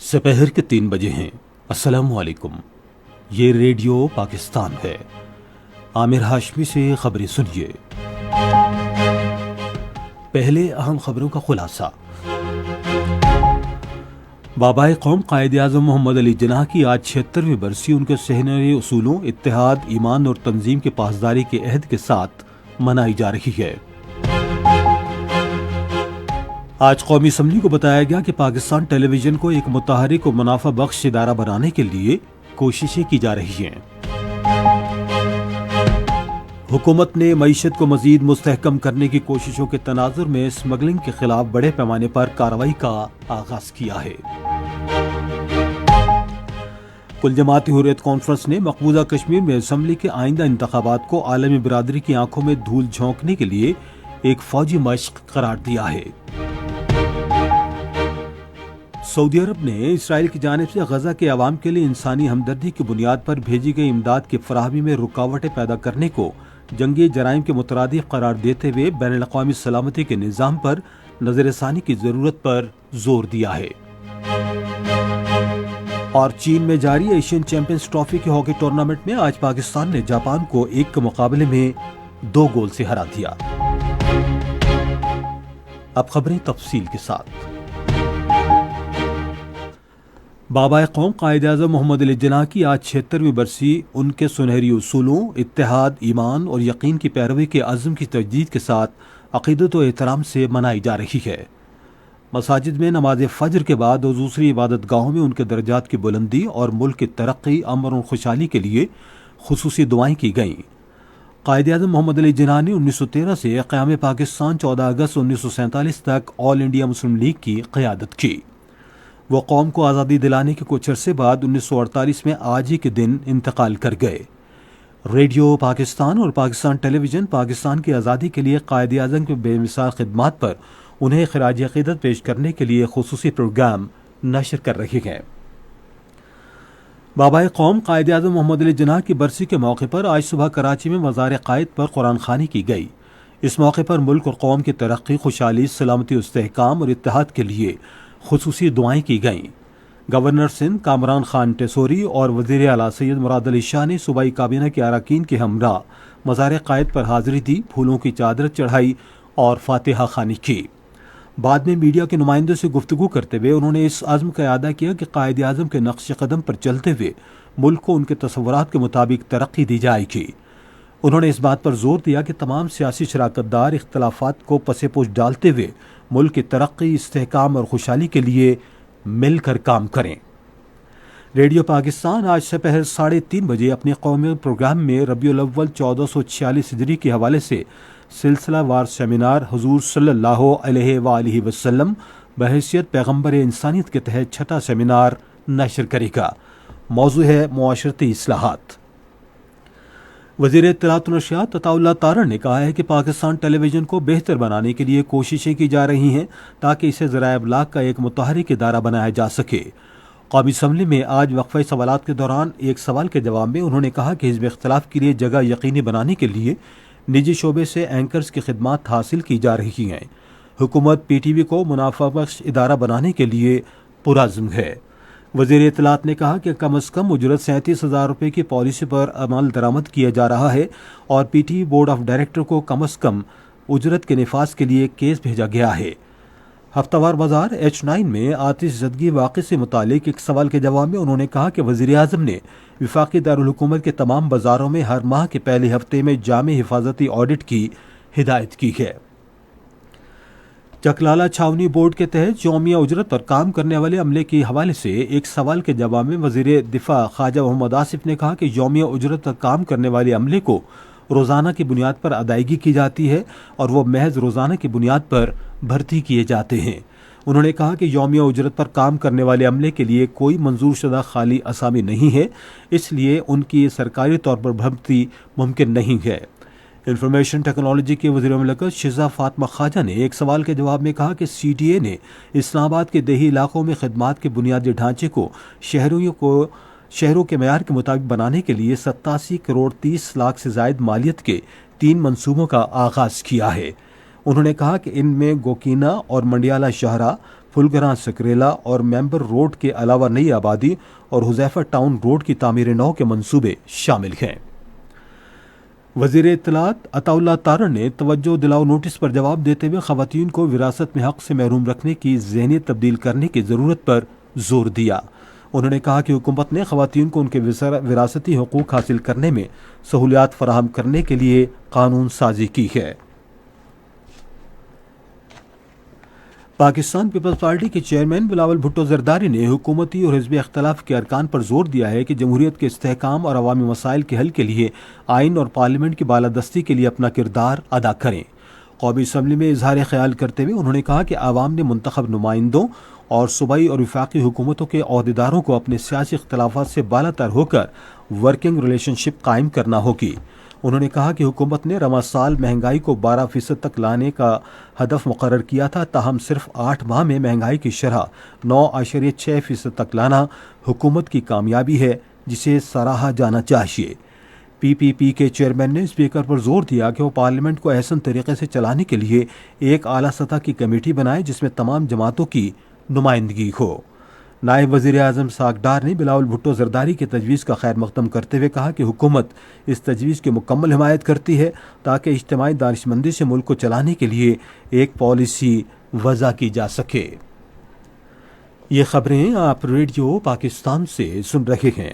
سپہر کے 3 بجے ہیں۔ السلام علیکم، یہ ریڈیو پاکستان ہے۔ عامر ہاشمی سے خبریں سنیے۔ پہلے اہم خبروں کا خلاصہ۔ بابائے قوم قائد اعظم محمد علی جناح کی آج 76ویں برسی ان کے سنہرے اصولوں، اتحاد، ایمان اور تنظیم کے پاسداری کے عہد کے ساتھ منائی جا رہی ہے۔ آج قومی اسمبلی کو بتایا گیا کہ پاکستان ٹیلی ویژن کو ایک متحرک و منافع بخش ادارہ بنانے کے لیے کوششیں کی جا رہی ہیں۔ حکومت نے معیشت کو مزید مستحکم کرنے کی کوششوں کے تناظر میں اسمگلنگ کے خلاف بڑے پیمانے پر کارروائی کا آغاز کیا ہے۔ کل جماعتی حریت کانفرنس نے مقبوضہ کشمیر میں اسمبلی کے آئندہ انتخابات کو عالمی برادری کی آنکھوں میں دھول جھونکنے کے لیے ایک فوجی مشق قرار دیا ہے۔ سعودی عرب نے اسرائیل کی جانب سے غزہ کے عوام کے لیے انسانی ہمدردی کی بنیاد پر بھیجی گئی امداد کی فراہمی میں رکاوٹیں پیدا کرنے کو جنگی جرائم کے مترادف قرار دیتے ہوئے بین الاقوامی سلامتی کے نظام پر نظر ثانی کی ضرورت پر زور دیا ہے۔ اور چین میں جاری ایشین چیمپئنز ٹرافی کے ہاکی ٹورنامنٹ میں آج پاکستان نے جاپان کو 1 کے مقابلے میں 2 گول سے ہرا دیا۔ اب خبریں تفصیل کے ساتھ۔ بابائے قوم قائد اعظم محمد علی جناح کی آج 76ویں برسی ان کے سنہری اصولوں، اتحاد، ایمان اور یقین کی پیروی کے عزم کی تجدید کے ساتھ عقیدت و احترام سے منائی جا رہی ہے۔ مساجد میں نماز فجر کے بعد اور دوسری عبادت گاہوں میں ان کے درجات کی بلندی اور ملک کی ترقی، امن اور خوشحالی کے لیے خصوصی دعائیں کی گئیں۔ قائد اعظم محمد علی جناح نے 1913 سے قیام پاکستان 14 اگست 1947 تک آل انڈیا مسلم لیگ کی قیادت کی۔ وہ قوم کو آزادی دلانے کے کچھ عرصے بعد 1948 میں آج ہی کے دن انتقال کر گئے۔ ریڈیو پاکستان اور پاکستان ٹیلی ویژن پاکستان کی آزادی کے لیے قائد اعظم کے بے مثال خدمات پر انہیں خراج عقیدت پیش کرنے کے لیے خصوصی پروگرام نشر کر رہے ہیں۔ بابائے قوم قائد اعظم محمد علی جناح کی برسی کے موقع پر آج صبح کراچی میں مزار قائد پر قرآن خوانی کی گئی۔ اس موقع پر ملک اور قوم کی ترقی، خوشحالی، سلامتی، استحکام اور اتحاد کے لیے خصوصی دعائیں کی گئیں۔ گورنر سندھ کامران خان ٹیسوری اور وزیر اعلیٰ سید مراد علی شاہ نے صوبائی کابینہ کے اراکین کے ہمراہ مزار قائد پر حاضری دی، پھولوں کی چادر چڑھائی اور فاتحہ خوانی کی۔ بعد میں میڈیا کے نمائندوں سے گفتگو کرتے ہوئے انہوں نے اس عزم کا اعادہ کیا کہ قائد اعظم کے نقش قدم پر چلتے ہوئے ملک کو ان کے تصورات کے مطابق ترقی دی جائے گی۔ انہوں نے اس بات پر زور دیا کہ تمام سیاسی شراکت دار اختلافات کو پس پوش ڈالتے ہوئے ملک کی ترقی، استحکام اور خوشحالی کے لیے مل کر کام کریں۔ ریڈیو پاکستان آج سپہر 3:30 بجے اپنے قومی پروگرام میں ربیع الاول 1446 ہجری کے حوالے سے سلسلہ وار سیمینار حضور صلی اللہ علیہ وآلہ وسلم بحیثیت پیغمبر انسانیت کے تحت 6واں سیمینار نشر کرے گا۔ موضوع ہے معاشرتی اصلاحات۔ وزیر اطلاعات و نشریات عطا اللہ تارڑ نے کہا ہے کہ پاکستان ٹیلی ویژن کو بہتر بنانے کے لیے کوششیں کی جا رہی ہیں تاکہ اسے ذرائع ابلاغ کا ایک متحرک ادارہ بنایا جا سکے۔ قومی اسمبلی میں آج وقفہ سوالات کے دوران ایک سوال کے جواب میں انہوں نے کہا کہ حزب اختلاف کے لیے جگہ یقینی بنانے کے لیے نجی شعبے سے اینکرز کی خدمات حاصل کی جا رہی ہیں۔ حکومت پی ٹی وی کو منافع بخش ادارہ بنانے کے لیے پرعزم ہے۔ وزیر اطلاعات نے کہا کہ کم از کم اجرت 37,000 روپے کی پالیسی پر عمل درآمد کیا جا رہا ہے اور P T V board of director کو کم از کم اجرت کے نفاذ کے لیے کیس بھیجا گیا ہے۔ ہفتہ وار بازار H9 میں آتش زدگی واقعے سے متعلق ایک سوال کے جواب میں انہوں نے کہا کہ وزیر اعظم نے وفاقی دارالحکومت کے تمام بازاروں میں ہر ماہ کے پہلے ہفتے میں جامع حفاظتی آڈٹ کی ہدایت کی ہے۔ چکلالہ چھاونی بورڈ کے تحت یومیہ اجرت پر کام کرنے والے عملے کے حوالے سے ایک سوال کے جواب میں وزیر دفاع خواجہ محمد آصف نے کہا کہ یومیہ اجرت پر کام کرنے والے عملے کو روزانہ کی بنیاد پر ادائیگی کی جاتی ہے اور وہ محض روزانہ کی بنیاد پر بھرتی کیے جاتے ہیں۔ انہوں نے کہا کہ یومیہ اجرت پر کام کرنے والے عملے کے لیے کوئی منظور شدہ خالی اسامی نہیں ہے، اس لیے ان کی سرکاری طور پر بھرتی ممکن نہیں ہے۔ انفارمیشن ٹیکنالوجی کے وزیر مملکت شہزاد فاطمہ خواجہ نے ایک سوال کے جواب میں کہا کہ سی ڈی اے نے اسلام آباد کے دیہی علاقوں میں خدمات کے بنیادی ڈھانچے کو شہروں کے معیار کے مطابق بنانے کے لیے 87 کروڑ 30 لاکھ سے زائد مالیت کے 3 منصوبوں کا آغاز کیا ہے۔ انہوں نے کہا کہ ان میں گوکینا اور منڈیالہ شاہراہ، پھلگراں سکریلا اور ممبر روڈ کے علاوہ نئی آبادی اور حذیفہ ٹاؤن روڈ کی تعمیر نو کے منصوبے شامل ہیں۔ وزیر اطلاعات عطا اللہ تارڑ نے توجہ دلاؤ نوٹس پر جواب دیتے ہوئے خواتین کو وراثت میں حق سے محروم رکھنے کی ذہنیت تبدیل کرنے کی ضرورت پر زور دیا۔ انہوں نے کہا کہ حکومت نے خواتین کو ان کے وراثتی حقوق حاصل کرنے میں سہولیات فراہم کرنے کے لیے قانون سازی کی ہے۔ پاکستان پیپلز پارٹی کے چیئرمین بلاول بھٹو زرداری نے حکومتی اور حزبی اختلاف کے ارکان پر زور دیا ہے کہ جمہوریت کے استحکام اور عوامی مسائل کے حل کے لیے آئین اور پارلیمنٹ کی بالادستی کے لیے اپنا کردار ادا کریں۔ قومی اسمبلی میں اظہار خیال کرتے ہوئے انہوں نے کہا کہ عوام نے منتخب نمائندوں اور صوبائی اور وفاقی حکومتوں کے عہدیداروں کو اپنے سیاسی اختلافات سے بالاتر ہو کر ورکنگ ریلیشن شپ قائم کرنا ہوگی۔ انہوں نے کہا کہ حکومت نے رواں سال مہنگائی کو 12% تک لانے کا ہدف مقرر کیا تھا، تاہم صرف 8 ماہ میں مہنگائی کی شرح 9.6% تک لانا حکومت کی کامیابی ہے، جسے سراہا جانا چاہیے۔ پی پی پی کے چیئرمین نے اسپیکر پر زور دیا کہ وہ پارلیمنٹ کو احسن طریقے سے چلانے کے لیے ایک اعلیٰ سطح کی کمیٹی بنائے جس میں تمام جماعتوں کی نمائندگی ہو۔ نائب وزیر اعظم اسحاق ڈار نے بلاول بھٹو زرداری کی تجویز کا خیر مقدم کرتے ہوئے کہا کہ حکومت اس تجویز کی مکمل حمایت کرتی ہے تاکہ اجتماعی دانش مندی سے ملک کو چلانے کے لیے ایک پالیسی وضع کی جا سکے۔ یہ خبریں آپ ریڈیو پاکستان سے سن رہے ہیں۔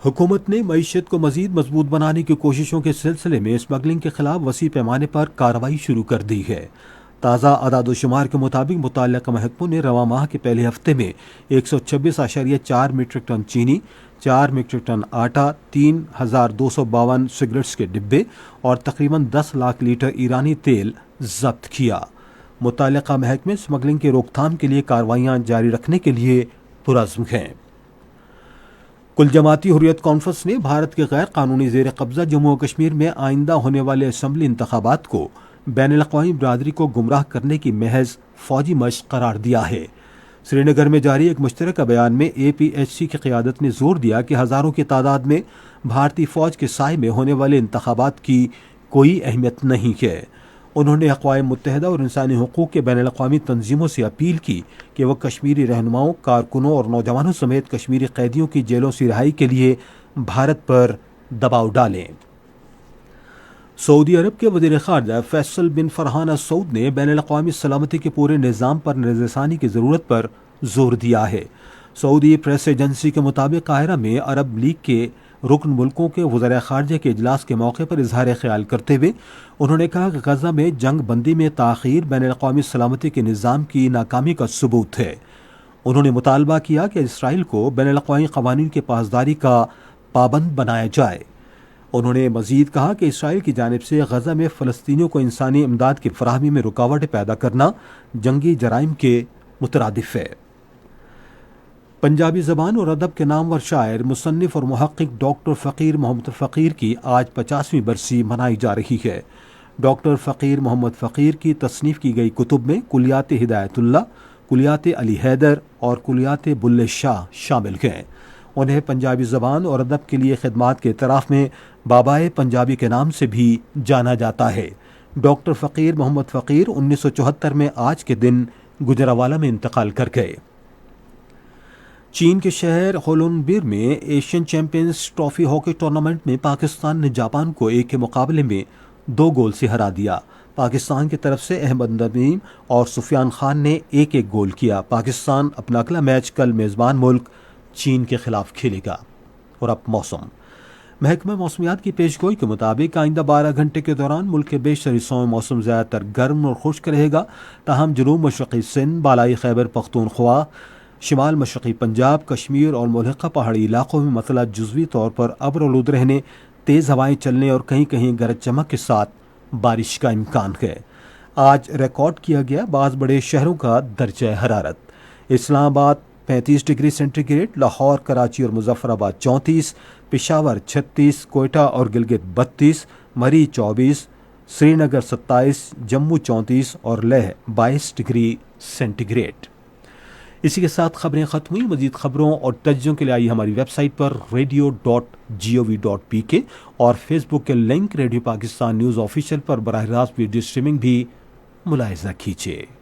حکومت نے معیشت کو مزید مضبوط بنانے کی کوششوں کے سلسلے میں اسمگلنگ کے خلاف وسیع پیمانے پر کارروائی شروع کر دی ہے۔ تازہ اعداد و شمار کے مطابق متعلقہ محکموں نے رواں ماہ کے پہلے ہفتے میں 126.4 میٹرک ٹن چینی، 4 میٹرک ٹن آٹا، 3,252 سگریٹس کے ڈبے اور تقریباً 10 لاکھ لیٹر ایرانی تیل ضبط کیا۔ متعلقہ محکمے اسمگلنگ کی روک تھام کے لیے کارروائیاں جاری رکھنے کے لیے پرعزم ہیں۔ کل جماعتی حریت کانفرنس نے بھارت کے غیر قانونی زیر قبضہ جموں و کشمیر میں آئندہ ہونے والے اسمبلی انتخابات کو بین الاقوامی برادری کو گمراہ کرنے کی محض فوجی مشق قرار دیا ہے۔ سری نگر میں جاری ایک مشترکہ بیان میں اے پی ایچ سی کی قیادت نے زور دیا کہ ہزاروں کی تعداد میں بھارتی فوج کے سائے میں ہونے والے انتخابات کی کوئی اہمیت نہیں ہے۔ انہوں نے اقوام متحدہ اور انسانی حقوق کے بین الاقوامی تنظیموں سے اپیل کی کہ وہ کشمیری رہنماؤں، کارکنوں اور نوجوانوں سمیت کشمیری قیدیوں کی جیلوں سے رہائی کے لیے بھارت پر دباؤ ڈالیں۔ سعودی عرب کے وزیر خارجہ فیصل بن فرحان السعود نے بین الاقوامی سلامتی کے پورے نظام پر نظر ثانی کی ضرورت پر زور دیا ہے۔ سعودی پریس ایجنسی کے مطابق قاہرہ میں عرب لیگ کے رکن ملکوں کے وزراء خارجہ کے اجلاس کے موقع پر اظہار خیال کرتے ہوئے انہوں نے کہا کہ غزہ میں جنگ بندی میں تاخیر بین الاقوامی سلامتی کے نظام کی ناکامی کا ثبوت ہے۔ انہوں نے مطالبہ کیا کہ اسرائیل کو بین الاقوامی قوانین کی پاسداری کا پابند بنایا جائے۔ انہوں نے مزید کہا کہ اسرائیل کی جانب سے غزہ میں فلسطینیوں کو انسانی امداد کی فراہمی میں رکاوٹیں پیدا کرنا جنگی جرائم کے مترادف ہے۔ پنجابی زبان اور ادب کے نامور شاعر، مصنف اور محقق ڈاکٹر فقیر محمد فقیر کی آج 50ویں برسی منائی جا رہی ہے۔ ڈاکٹر فقیر محمد فقیر کی تصنیف کی گئی کتب میں کلیات ہدایت اللہ، کلیات علی حیدر اور کلیات بلے شاہ شامل ہیں۔ انہیں پنجابی زبان اور ادب کے لیے خدمات کے اعتراف میں بابائے پنجابی کے نام سے بھی جانا جاتا ہے۔ ڈاکٹر فقیر محمد فقیر 1974 میں آج کے دن گجرانوالہ میں انتقال کر گئے۔ چین کے شہر ہولونبیر میں Asian champions trophy hockey tournament میں پاکستان نے جاپان کو 1 کے مقابلے میں 2 گول سے ہرا دیا۔ پاکستان کی طرف سے احمد ندیم اور سفیان خان نے 1-1 گول کیا۔ پاکستان اپنا اگلا میچ کل میزبان ملک چین کے خلاف کھیلے گا۔ اور اب موسم۔ محکمہ موسمیات کی پیشگوئی کے مطابق آئندہ 12 گھنٹے کے دوران ملک کے بیشتر حصوں میں موسم زیادہ تر گرم اور خشک رہے گا، تاہم جنوب مشرقی سندھ، بالائی خیبر پختونخوا، شمال مشرقی پنجاب، کشمیر اور ملحقہ پہاڑی علاقوں میں مسئلہ جزوی طور پر ابر آلود رہنے، تیز ہوائیں چلنے اور کہیں کہیں گرج چمک کے ساتھ بارش کا امکان ہے۔ آج ریکارڈ کیا گیا بعض بڑے شہروں کا درجہ حرارت: Islamabad 35 degree centigrade, Lahore, Karachi اور مظفر آباد 34، پشاور 36، کوئٹہ اور گلگت 32، مری 24، سری نگر 27، جموں 34 اور لیہ 22 ڈگری سینٹی گریڈ۔ اسی کے ساتھ خبریں ختم ہوئی۔ مزید خبروں اور تجزیوں کے لیے آئیے ہماری ویب سائٹ پر radio.gov.pk اور فیس بک کے link radio Pakistan news official پر براہ راست ویڈیو اسٹریمنگ بھی ملاحظہ کیجیے۔